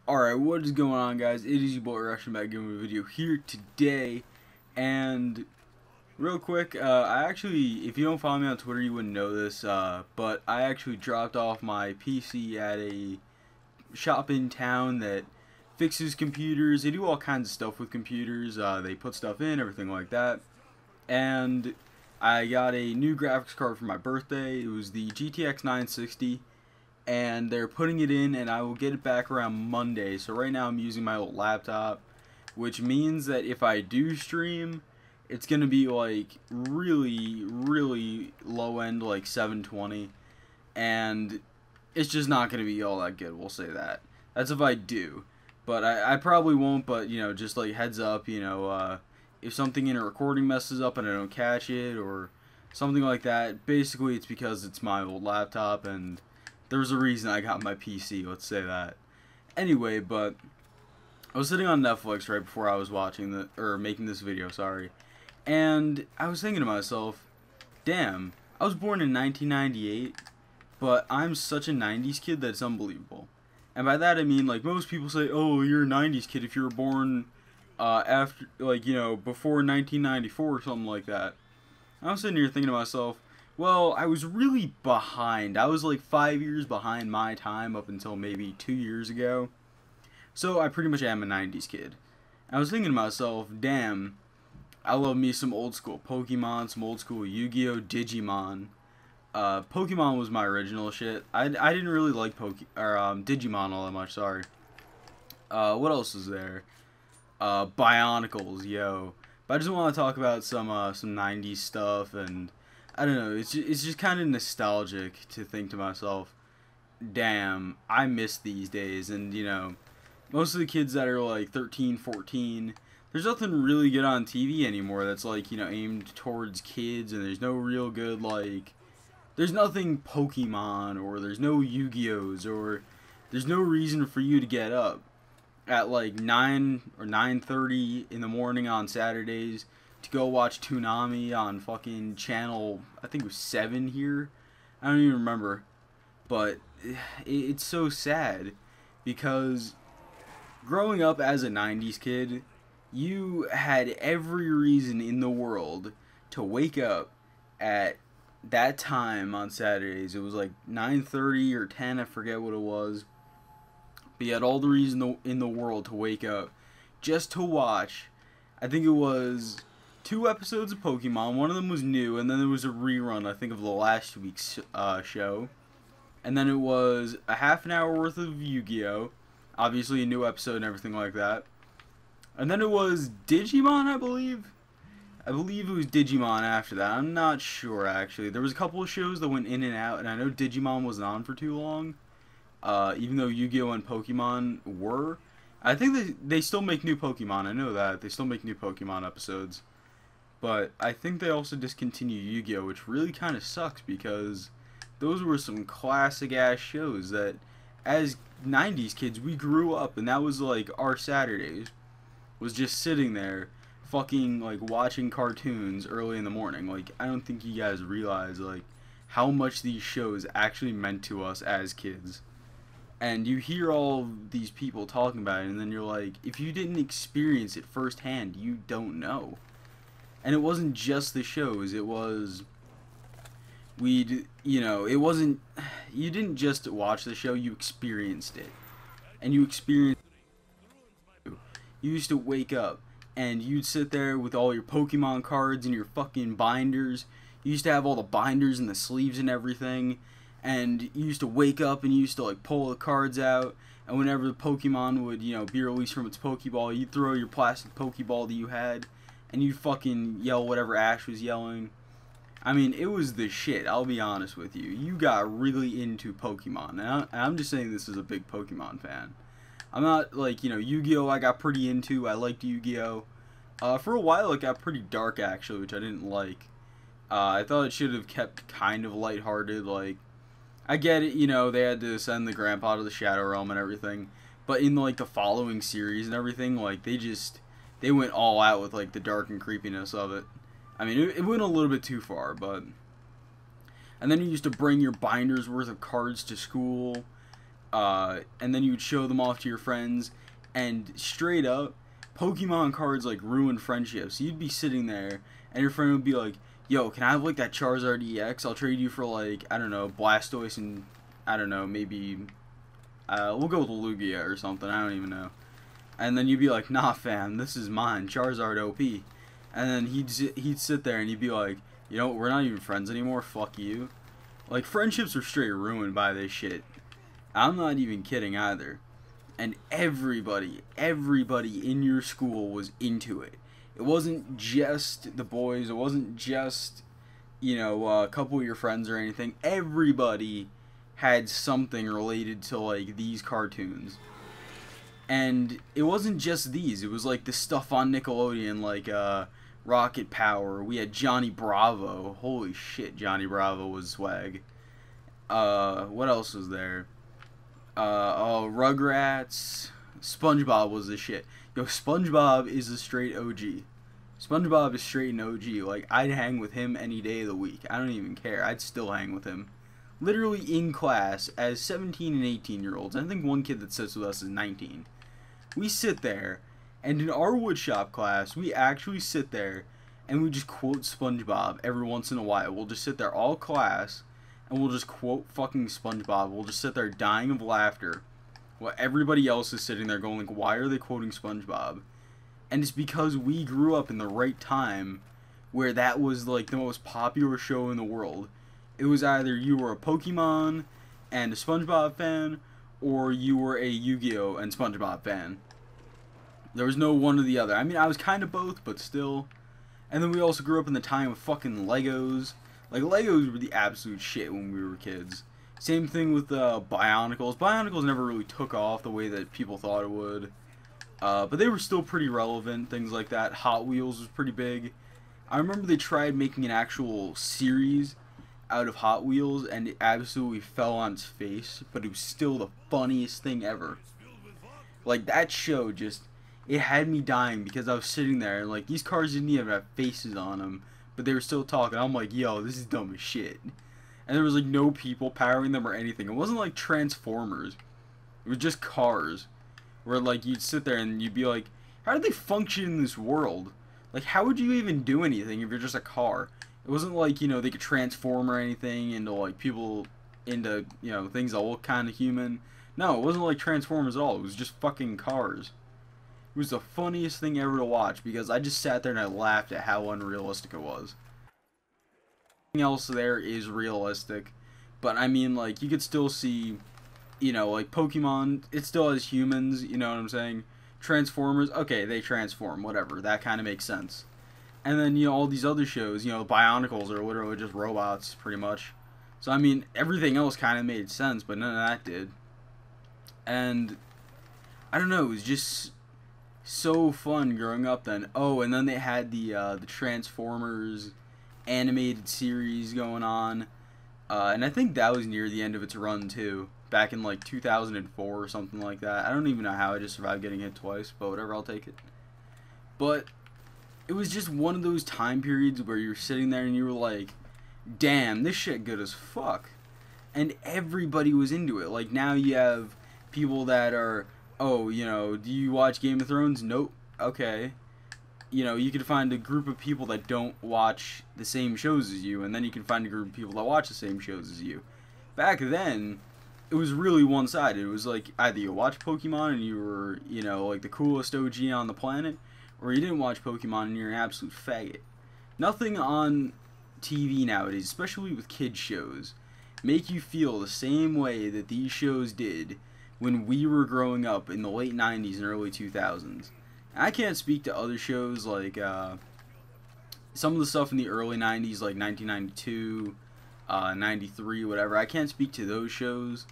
Alright, what is going on, guys? It is your boy Russian back giving a video here today. And real quick, I actually, if you don't follow me on Twitter, you wouldn't know this, but I actually dropped off my PC at a shop in town that fixes computers. They do all kinds of stuff with computers. They put stuff in, everything like that. And I got a new graphics card for my birthday. It was the GTX 960. And they're putting it in, and I will get it back around Monday. So right now I'm using my old laptop, which means that if I do stream, it's gonna be like really low end, like 720, and it's just not gonna be all that good. We'll say that. That's if I do, but I probably won't. But you know, just like heads up, if something in a recording messes up and I don't catch it or something like that, basically it's because it's my old laptop and there's a reason I got my PC, let's say that. Anyway, but I was sitting on Netflix right before I was making this video, sorry. And I was thinking to myself, damn, I was born in 1998, but I'm such a 90s kid that it's unbelievable. And by that I mean, like, most people say, oh, you're a 90s kid if you were born after, like, before 1994 or something like that. I was sitting here thinking to myself, well, I was really behind. I was like 5 years behind my time up until maybe 2 years ago. So I pretty much am a 90s kid. I was thinking to myself, damn, I love me some old school Pokemon, some old school Yu-Gi-Oh! Digimon. Pokemon was my original shit. I didn't really like Digimon all that much, sorry. What else is there? Bionicles, yo. But I just want to talk about some 90s stuff, and I don't know, it's just kind of nostalgic to think to myself, damn, I miss these days. And most of the kids that are like 13, 14, there's nothing really good on TV anymore that's like, aimed towards kids, and there's no real good, like, there's nothing Pokemon, or there's no Yu-Gi-Ohs, or there's no reason for you to get up at like 9 or 9:30 in the morning on Saturdays to go watch Toonami on fucking channel, I think it was 7 here. I don't even remember. But it's so sad because growing up as a 90s kid, you had every reason in the world to wake up at that time on Saturdays. It was like 9:30 or 10, I forget what it was. But you had all the reason in the world to wake up just to watch, I think it was 2 episodes of Pokemon. One of them was new, and then there was a rerun, I think, of the last week's show. And then it was a half an hour worth of Yu-Gi-Oh! Obviously a new episode and everything like that. And then it was Digimon, I believe. I believe it was Digimon after that. I'm not sure, actually. There was a couple of shows that went in and out, and I know Digimon wasn't on for too long. Even though Yu-Gi-Oh! And Pokemon were. I think they still make new Pokemon. I know that. They still make new Pokemon episodes. But I think they also discontinued Yu-Gi-Oh! Which really kind of sucks because those were some classic-ass shows that, as 90s kids, we grew up, and that was like our Saturdays. Was just sitting there fucking like watching cartoons early in the morning. Like, I don't think you guys realize like how much these shows actually meant to us as kids. And you hear all these people talking about it, and then you're like, if you didn't experience it firsthand, you don't know. And it wasn't just the shows, it was, it wasn't, you didn't just watch the show, you experienced it. And you experienced it. You used to wake up, and you'd sit there with all your Pokemon cards and your fucking binders. You used to have all the binders and the sleeves and everything. And you used to wake up and you used to like pull the cards out, and whenever the Pokemon would, be released from its Pokeball, you'd throw your plastic Pokeball that you had, and you'd fucking yell whatever Ash was yelling. I mean, it was the shit, I'll be honest with you. You got really into Pokemon, and I'm just saying this as a big Pokemon fan. I'm not like, Yu-Gi-Oh! I got pretty into, I liked Yu-Gi-Oh! For a while it got pretty dark actually, which I didn't like. I thought it should have kept kind of lighthearted, like, I get it, they had to send the grandpa to the Shadow Realm and everything, but in like the following series and everything, like they went all out with like the dark and creepiness of it. I mean, it went a little bit too far, but. And then you used to bring your binders worth of cards to school. and then you would show them off to your friends, and straight up, Pokemon cards like ruin friendships. You'd be sitting there, and your friend would be like, "Yo, can I have like that Charizard EX? I'll trade you for like, I don't know, Blastoise and I don't know, maybe we'll go with Lugia or something. I don't even know." And then you'd be like, "Nah, fam, this is mine, Charizard OP." And then he'd sit there and he'd be like, "You know, we're not even friends anymore. Fuck you." Like, friendships are straight ruined by this shit. I'm not even kidding either. And everybody in your school was into it. It wasn't just the boys. It wasn't just, you know, a couple of your friends or anything. Everybody had something related to, like, these cartoons. And it wasn't just these. It was, like, the stuff on Nickelodeon, like, Rocket Power. We had Johnny Bravo. Holy shit, Johnny Bravo was swag. What else was there? Oh, Rugrats. SpongeBob was the shit. Yo, SpongeBob is a straight OG. SpongeBob is straight an OG. Like, I'd hang with him any day of the week. I don't even care. I'd still hang with him. Literally in class as 17 and 18-year-olds. I think one kid that sits with us is 19. We sit there, and in our woodshop class, we actually sit there and we just quote SpongeBob every once in a while. We'll just sit there all class, and we'll just quote fucking SpongeBob. We'll just sit there dying of laughter while everybody else is sitting there going like, why are they quoting SpongeBob? And it's because we grew up in the right time where that was like the most popular show in the world. It was either you were a Pokemon and a SpongeBob fan, or you were a Yu-Gi-Oh! And SpongeBob fan. There was no one or the other. I mean, I was kind of both, but still. And then we also grew up in the time of fucking Legos. Like, Legos were the absolute shit when we were kids. Same thing with Bionicles. Bionicles never really took off the way that people thought it would. But they were still pretty relevant, things like that. Hot Wheels was pretty big. I remember they tried making an actual series out of Hot Wheels, and it absolutely fell on its face, but it was still the funniest thing ever. Like, that show just, it had me dying because I was sitting there, and like, these cars didn't even have faces on them, but they were still talking. I'm like, yo, this is dumb as shit. And there was like no people powering them or anything. It wasn't like Transformers. It was just cars. Where like you'd sit there and you'd be like, how do they function in this world? Like, how would you even do anything if you're just a car? It wasn't like, you know, they could transform or anything into like people into, you know, things that look kind of human. No, it wasn't like Transformers at all. It was just fucking cars. It was the funniest thing ever to watch because I just sat there and I laughed at how unrealistic it was. Everything else there is realistic, but I mean, like, you could still see, you know, like Pokemon, it still has humans, you know what I'm saying? Transformers, okay, they transform, whatever, that kind of makes sense. And then, you know, all these other shows, you know, Bionicles are literally just robots, pretty much. So, I mean, everything else kind of made sense, but none of that did. And, I don't know, it was just so fun growing up then. Oh, and then they had the Transformers animated series going on. And I think that was near the end of its run, too. Back in, like, 2004 or something like that. I don't even know how I just survived getting hit twice, but whatever, I'll take it. But it was just one of those time periods where you're sitting there and you were like, damn, this shit good as fuck. And everybody was into it. Like, now you have people that are, oh, you know, do you watch Game of Thrones? Nope. Okay. You know, you could find a group of people that don't watch the same shows as you, and then you can find a group of people that watch the same shows as you. Back then, it was really one-sided. It was like, either you watch Pokemon and you were, you know, like the coolest OG on the planet, or you didn't watch Pokemon and you're an absolute faggot. Nothing on TV nowadays, especially with kids shows, make you feel the same way that these shows did when we were growing up in the late 90s and early 2000s. I can't speak to other shows like some of the stuff in the early 90s, like 1992, 93, whatever. I can't speak to those shows,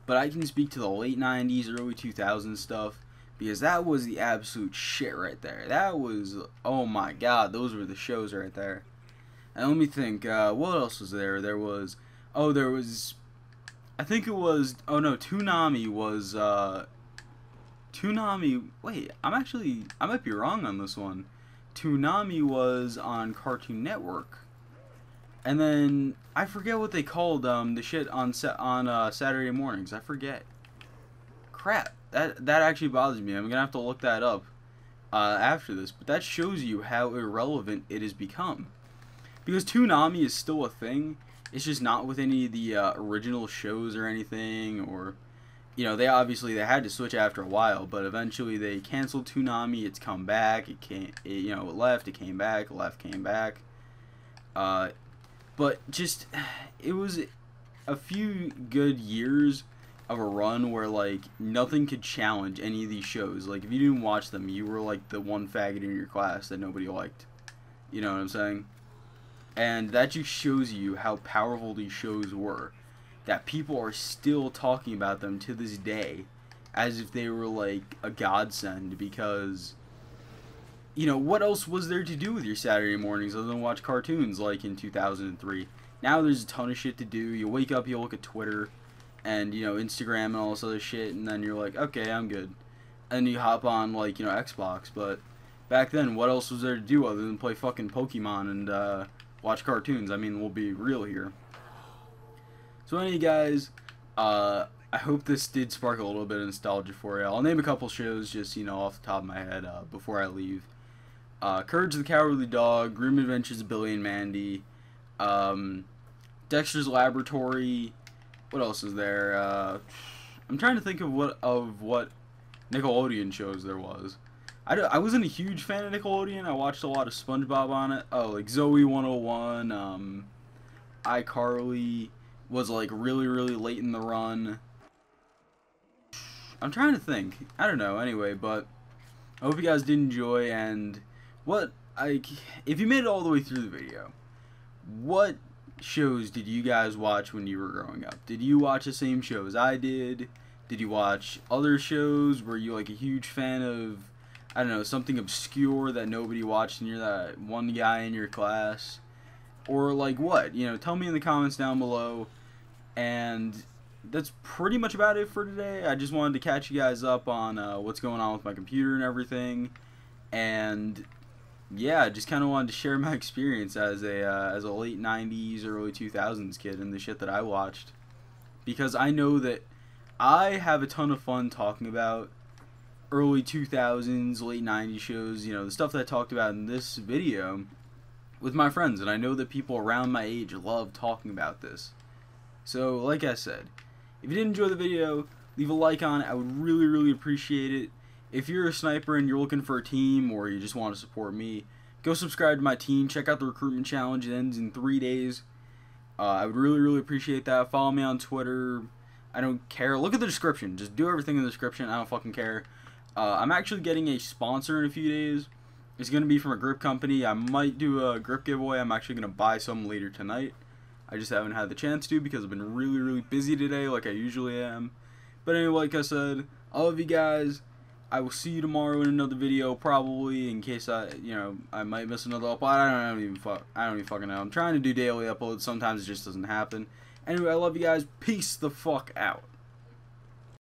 but I can speak to the late 90s, early 2000s stuff, because that was the absolute shit right there. That was, oh my god, those were the shows right there. And let me think, what else was there? There was, oh, there was, I think it was, oh no, Toonami was, Toonami, wait, I might be wrong on this one. Toonami was on Cartoon Network. And then, I forget what they called the shit on Saturday mornings, I forget. crap, that actually bothers me. I'm gonna have to look that up after this. But that shows you how irrelevant it has become. Because Toonami is still a thing. It's just not with any of the original shows or anything. Or, you know, they had to switch after a while. But eventually they canceled Toonami. It's come back. It left. It came back. Left, came back. But just, it was a few good years of a run where, like, nothing could challenge any of these shows. Like, if you didn't watch them, you were, like, the one faggot in your class that nobody liked. You know what I'm saying? And that just shows you how powerful these shows were. That people are still talking about them to this day as if they were, like, a godsend. Because, you know, what else was there to do with your Saturday mornings other than watch cartoons like in 2003? Now there's a ton of shit to do. You wake up, you look at Twitter and, you know, Instagram and all this other shit, and then you're like, okay, I'm good. And you hop on, like, you know, Xbox. But back then, what else was there to do other than play fucking Pokemon and watch cartoons? I mean, we'll be real here. So anyway, guys, I hope this did spark a little bit of nostalgia for you. I'll name a couple shows just, you know, off the top of my head before I leave. Courage the Cowardly Dog, Grim Adventures of Billy and Mandy, Dexter's Laboratory. What else is there? I'm trying to think of what Nickelodeon shows there was. I wasn't a huge fan of Nickelodeon. I watched a lot of SpongeBob on it. Oh, like Zoe 101, iCarly was like really, really late in the run. I'm trying to think. I don't know. Anyway, but I hope you guys did enjoy. And if you made it all the way through the video, what shows did you guys watch when you were growing up? Did you watch the same shows I did? Did you watch other shows? Were you like a huge fan of, I don't know, something obscure that nobody watched and you're that one guy in your class? Or like what? You know, tell me in the comments down below. And that's pretty much about it for today. I just wanted to catch you guys up on what's going on with my computer and everything. And yeah, I just kind of wanted to share my experience as a late 90s, early 2000s kid and the shit that I watched. Because I know that I have a ton of fun talking about early 2000s, late 90s shows, you know, the stuff that I talked about in this video with my friends. And I know that people around my age love talking about this. So, like I said, if you did enjoy the video, leave a like on it. I would really, really appreciate it. If you're a sniper and you're looking for a team or you just want to support me, go subscribe to my team. Check out the recruitment challenge. It ends in 3 days. I would really, really appreciate that. Follow me on Twitter. I don't care. Look at the description. Just do everything in the description. I don't fucking care. I'm actually getting a sponsor in a few days. It's going to be from a grip company. I might do a grip giveaway. I'm actually going to buy some later tonight. I just haven't had the chance to because I've been really, really busy today like I usually am. But anyway, like I said, I love you guys. I will see you tomorrow in another video, probably, in case I might miss another upload. I don't even fucking know. I'm trying to do daily uploads. Sometimes it just doesn't happen. Anyway, I love you guys. Peace the fuck out.